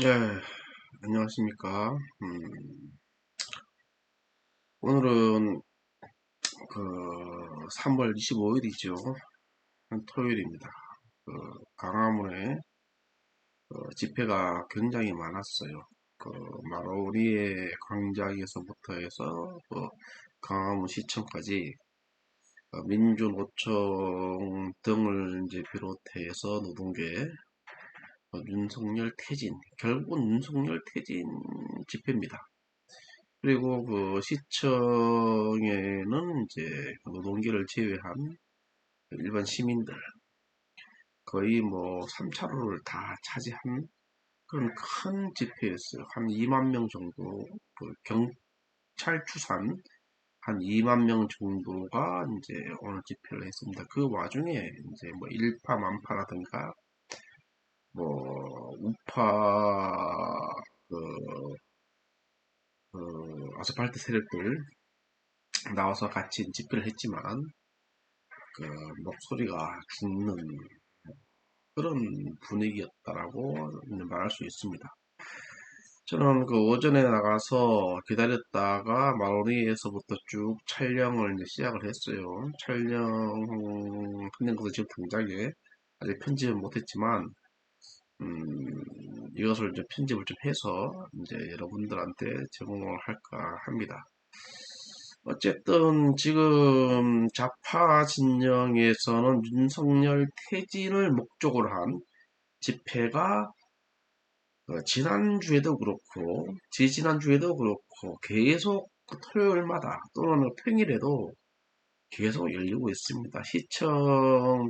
네, 안녕하십니까. 오늘은 그 3월 25일이죠. 토요일입니다. 그 광화문에 집회가 굉장히 많았어요. 그 마로리의 광장에서부터 해서 광화문 시청까지 민주노총 등을 이제 비롯해서 노동계 윤석열 퇴진, 결국은 윤석열 퇴진 집회입니다. 그리고 그 시청에는 이제 노동계를 제외한 일반 시민들 거의 뭐 3차로를 다 차지한 그런 큰 집회였어요. 한 2만 명 정도, 그 경찰 추산 한 2만 명 정도가 이제 오늘 집회를 했습니다. 그 와중에 이제 뭐 일파만파라든가 뭐 우파 그, 아스팔트 세력들 나와서 같이 집회를 했지만 그 목소리가 죽는 그런 분위기였다라고 말할 수 있습니다. 저는 그 오전에 나가서 기다렸다가 마로니에서부터 쭉 촬영을 이제 시작을 했어요. 촬영하는 것은 지금 당장에 아직 편집은 못했지만 이것을 이제 편집을 좀 해서 이제 여러분들한테 제공을 할까 합니다. 어쨌든 지금 좌파 진영에서는 윤석열 퇴진을 목적으로 한 집회가 지난주에도 그렇고 지지난주에도 그렇고 계속 토요일마다 또는 평일에도 계속 열리고 있습니다. 시청,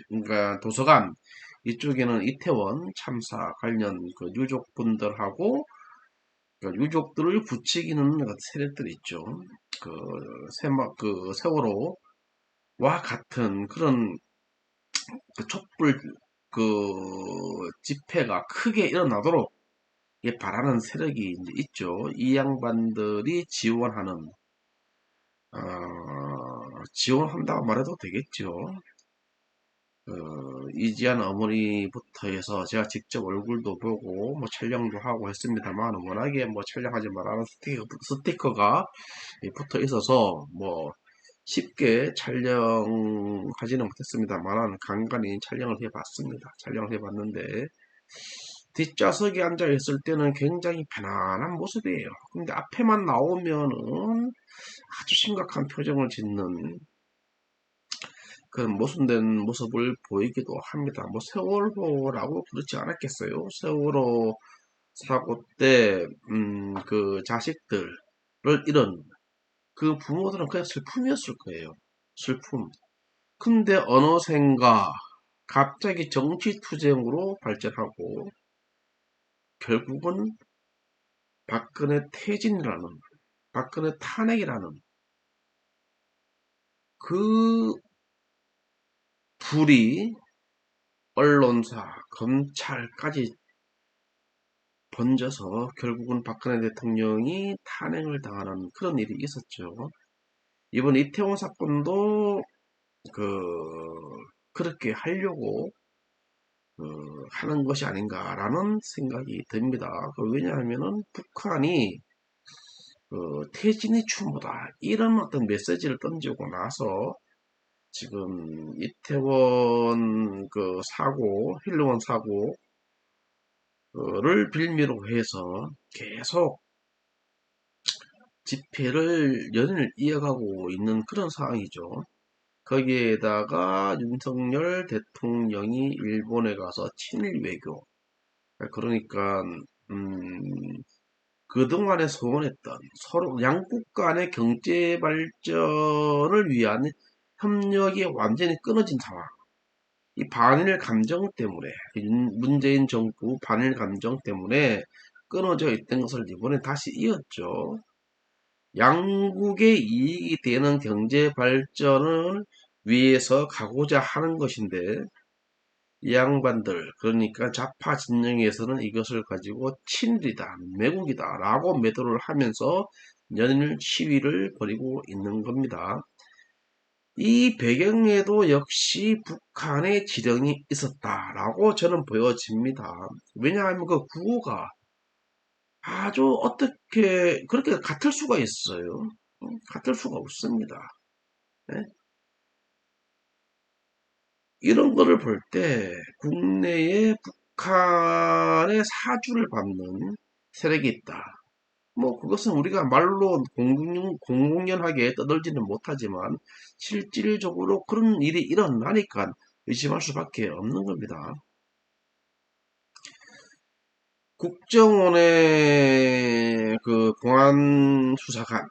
그러니까 도서관 이쪽에는 이태원 참사 관련 그 유족분들하고 그 유족들을 부추기는 세력들이 있죠. 그 세월호와 같은 그런 그 촛불 그 집회가 크게 일어나도록 바라는 세력이 이제 있죠. 이 양반들이 지원한다고 말해도 되겠죠. 이지한 어머니부터 해서 제가 직접 얼굴도 보고 뭐 촬영도 하고 했습니다만 워낙에 뭐 촬영하지 말라는 스티커가 붙어 있어서 뭐 쉽게 촬영하지는 못했습니다만 간간히 촬영을 해봤습니다. 촬영을 해봤는데 뒷좌석에 앉아 있을 때는 굉장히 편안한 모습이에요. 근데 앞에만 나오면은 아주 심각한 표정을 짓는 그런 모순된 모습을 보이기도 합니다. 뭐 세월호라고 그렇지 않았겠어요? 세월호 사고 때, 그 자식들을 잃은 그 부모들은 그냥 슬픔이었을 거예요. 슬픔. 근데 어느샌가 갑자기 정치투쟁으로 발전하고 결국은 박근혜 퇴진이라는, 박근혜 탄핵이라는 그 불이 언론사, 검찰까지 번져서 결국은 박근혜 대통령이 탄핵을 당하는 그런 일이 있었죠. 이번 이태원 사건도 그렇게 하려고 하는 것이 아닌가라는 생각이 듭니다. 왜냐하면은 북한이 퇴진이 추모다 이런 어떤 메시지를 던지고 나서 지금 이태원 그 사고, 힐러원 사고를 빌미로 해서 계속 집회를 연일 이어가고 있는 그런 상황이죠. 거기에다가 윤석열 대통령이 일본에 가서 친일 외교, 그러니까 그동안에 소원했던 서로 양국 간의 경제 발전을 위한 협력이 완전히 끊어진 상황. 이 반일 감정 때문에 문재인 정부 반일 감정 때문에 끊어져 있던 것을 이번에 다시 이었죠. 양국의 이익이 되는 경제 발전을 위해서 가고자 하는 것인데 이 양반들 그러니까 좌파 진영에서는 이것을 가지고 친일이다, 매국이다 라고 매도를 하면서 연일 시위를 벌이고 있는 겁니다. 이 배경에도 역시 북한의 지령이 있었다라고 저는 보여집니다. 왜냐하면 그 구호가 아주 어떻게 그렇게 같을 수가 있어요? 같을 수가 없습니다. 네? 이런 거를 볼 때 국내에 북한의 사주를 밟는 세력이 있다. 뭐 그것은 우리가 말로 공공연하게 떠들지는 못하지만 실질적으로 그런 일이 일어나니까 의심할 수밖에 없는 겁니다. 국정원의 그 공안 수사관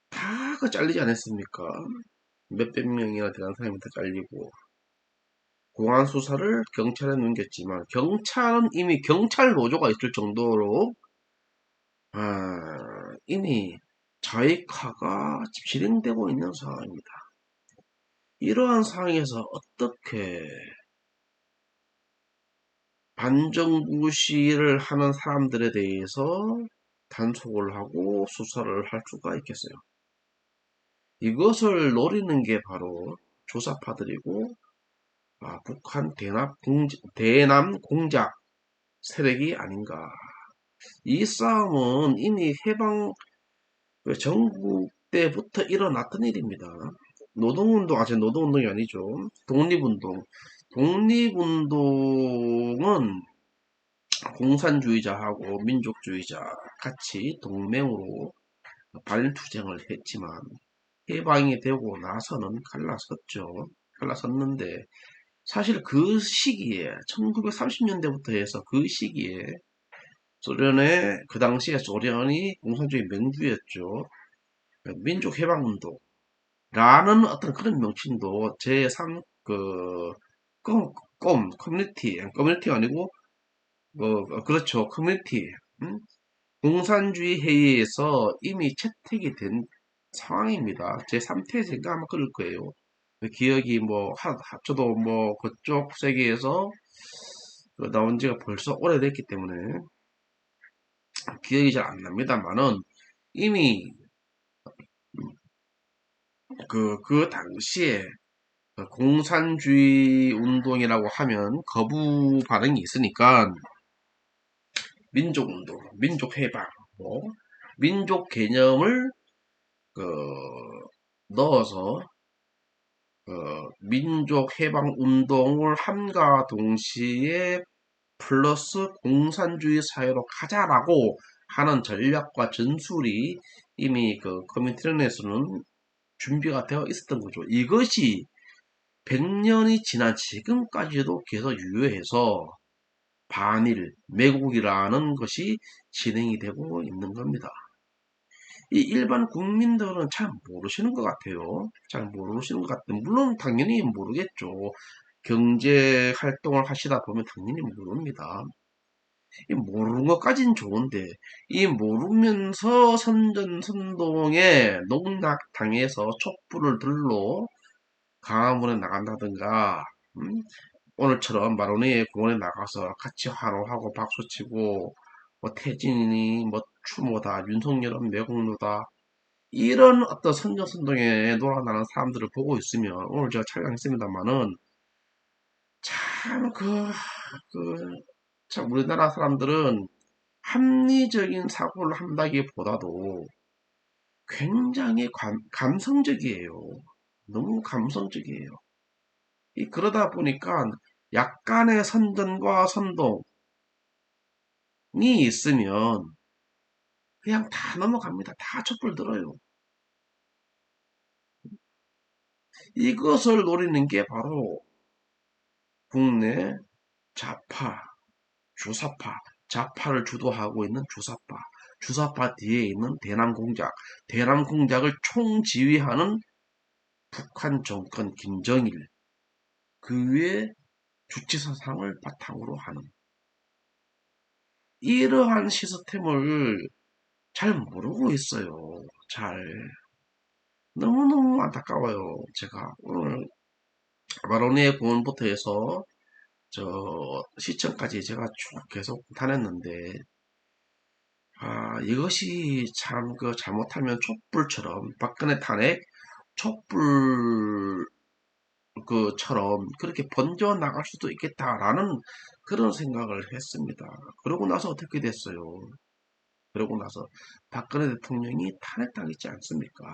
다 그 잘리지 않았습니까? 몇백 명이나 되는 사람이 다 잘리고 공안 수사를 경찰에 넘겼지만 경찰은 이미 경찰 노조가 있을 정도로 이미 자익화가 진행되고 있는 상황입니다. 이러한 상황에서 어떻게 반정부 시위를 하는 사람들에 대해서 단속을 하고 수사를 할 수가 있겠어요? 이것을 노리는 게 바로 조사파들이고 북한 대남 공작 세력이 아닌가. 이 싸움은 이미 해방 전국 때부터 일어났던 일입니다. 노동운동이 아니죠. 독립운동. 독립운동은 공산주의자하고 민족주의자 같이 동맹으로 발투쟁을 했지만 해방이 되고 나서는 갈라섰죠. 갈라섰는데 사실 그 시기에 1930년대부터 해서 그 시기에 그 당시에 소련이 공산주의 명주였죠. 민족해방운동라는 어떤 그런 명칭도 제3 커뮤니티가 아니고 그렇죠. 커뮤니티 음? 공산주의 회의에서 이미 채택이 된 상황입니다. 제3태세인가 아마 그럴 거예요. 기억이 뭐 저도 뭐 그쪽 세계에서 나온 지가 벌써 오래됐기 때문에 기억이 잘 안 납니다만은 이미 그 당시에 공산주의 운동이라고 하면 거부 반응이 있으니까 민족운동, 민족해방, 뭐 민족 개념을 그 넣어서 민족해방운동을 함과 동시에 플러스 공산주의 사회로 가자라고 하는 전략과 전술이 이미 그 커민트런에서는 준비가 되어 있었던 거죠. 이것이 100년이 지난 지금까지도 계속 유효해서 반일, 매국이라는 것이 진행이 되고 있는 겁니다. 이 일반 국민들은 잘 모르시는 것 같아요. 잘 모르시는 것 같아요. 물론 당연히 모르겠죠. 경제 활동을 하시다 보면 당연히 모릅니다. 이 모르는 것까진 좋은데 이 모르면서 선전선동에 농락당해서 촛불을 들러 강화문에 나간다든가 오늘처럼 마로니에 공원에 나가서 같이 환호하고 박수치고 뭐 태진이 뭐 추모다 윤석열은 매국노다 이런 어떤 선전선동에 놀아나는 사람들을 보고 있으면 오늘 제가 촬영했습니다만은 참 참 우리나라 사람들은 합리적인 사고를 한다기보다도 굉장히 감성적이에요. 너무 감성적이에요. 그러다 보니까 약간의 선전과 선동이 있으면 그냥 다 넘어갑니다. 다 촛불 들어요. 이것을 노리는 게 바로 국내 좌파, 주사파, 좌파를 주도하고 있는 주사파, 주사파 뒤에 있는 대남 공작을 총지휘하는 북한 정권 김정일, 그 위에 주체사상을 바탕으로 하는 이러한 시스템을 잘 모르고 있어요. 너무너무 안타까워요. 제가 오늘 마로니에 공원부터 해서 저 시청까지 제가 쭉 계속 다녔는데 이것이 참 잘못하면 촛불처럼 박근혜 탄핵 촛불 그처럼 그렇게 번져 나갈 수도 있겠다라는 그런 생각을 했습니다. 그러고 나서 어떻게 됐어요? 그러고 나서 박근혜 대통령이 탄핵당했지 않습니까?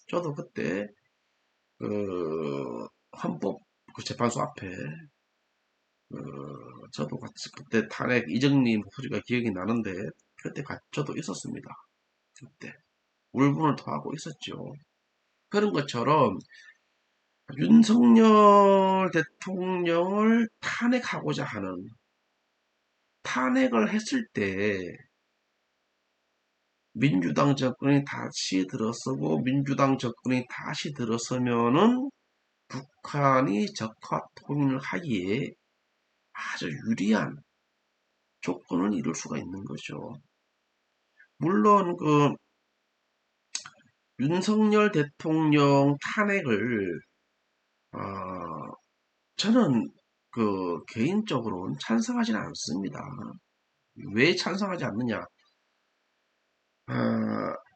저도 그때 그 헌법 그 재판소 앞에 저도 같이 그때 탄핵 이정님 목소리가 기억이 나는데 그때 저도 있었습니다. 그때 울분을 토하고 있었죠. 그런 것처럼 윤석열 대통령을 탄핵하고자 하는 탄핵을 했을 때 민주당 정권이 다시 들어서고 민주당 정권이 다시 들어서면은 북한이 적화 통일을 하기에 아주 유리한 조건을 이룰 수가 있는 거죠. 물론 그 윤석열 대통령 탄핵을 저는 그 개인적으로는 찬성하지는 않습니다. 왜 찬성하지 않느냐?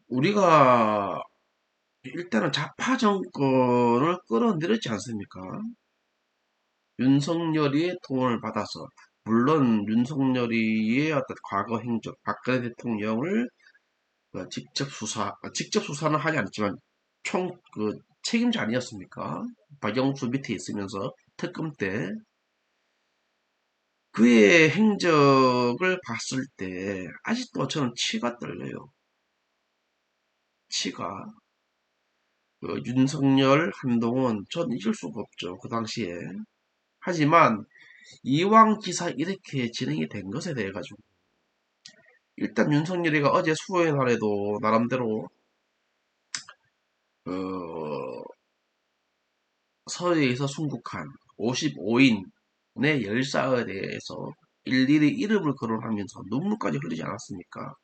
우리가 일단은 좌파 정권을 끌어내렸지 않습니까? 윤석열이 돈을 받아서 물론 윤석열이의 어떤 과거 행적, 박근혜 대통령을 직접 수사는 하지 않았지만 책임자 아니었습니까? 박영수 밑에 있으면서 특검 때 그의 행적을 봤을 때 아직도 저는 치가 떨려요. 치가 윤석열, 한동훈 전 잊을 수가 없죠. 그 당시에. 하지만 이왕 기사 이렇게 진행이 된 것에 대해 가지고 일단 윤석열이가 어제 수요일 날에도 나름대로 어, 서해에서 순국한 55인의 열사에 대해서 일일이 이름을 거론하면서 눈물까지 흘리지 않았습니까?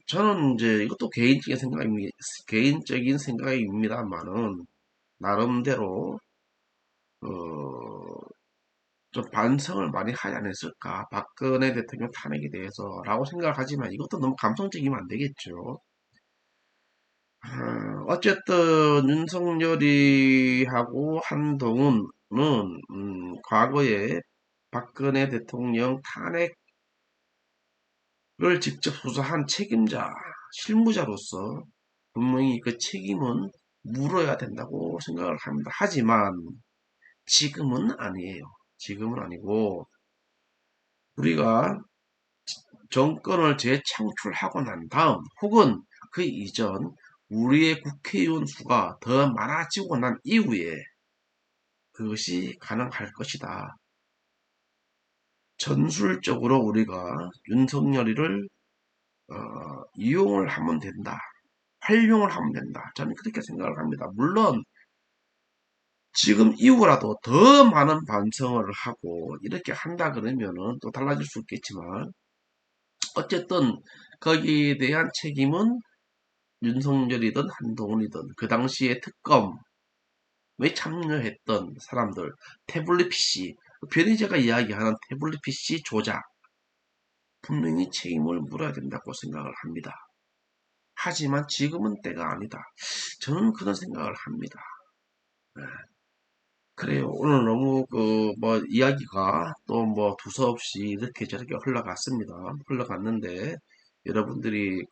저는 이제 이것도 개인적인 생각입니다만은 나름대로 어, 좀 반성을 많이 하지 않았을까 박근혜 대통령 탄핵에 대해서라고 생각을 하지만 이것도 너무 감성적이면 안 되겠죠. 어쨌든 윤석열이하고 한동훈은 과거에 박근혜 대통령 탄핵을 직접 수사한 책임자, 실무자로서 분명히 그 책임은 물어야 된다고 생각을 합니다. 하지만 지금은 아니에요. 지금은 아니고 우리가 정권을 재창출하고 난 다음 혹은 그 이전 우리의 국회의원 수가 더 많아지고 난 이후에 그것이 가능할 것이다. 전술적으로 우리가 윤석열이를 이용을 하면 된다. 활용을 하면 된다. 저는 그렇게 생각을 합니다. 물론 지금 이후라도 더 많은 반성을 하고 이렇게 한다 그러면은 또 달라질 수 있겠지만 어쨌든 거기에 대한 책임은 윤석열이든 한동훈이든 그 당시에 특검에 참여했던 사람들 태블릿 PC 변희재가 이야기하는 태블릿 PC 조작 분명히 책임을 물어야 된다고 생각을 합니다. 하지만 지금은 때가 아니다. 저는 그런 생각을 합니다. 네. 그래요. 오늘 너무 뭐 이야기가 또 뭐 두서없이 이렇게 저렇게 흘러갔습니다. 흘러갔는데 여러분들이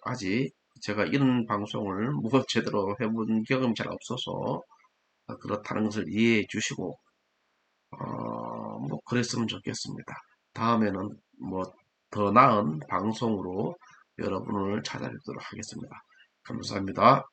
아직 제가 이런 방송을 뭐 제대로 해본 경험이 잘 없어서 그렇다는 것을 이해해 주시고 뭐 그랬으면 좋겠습니다. 다음에는 뭐 더 나은 방송으로 여러분을 찾아뵙도록 하겠습니다. 감사합니다.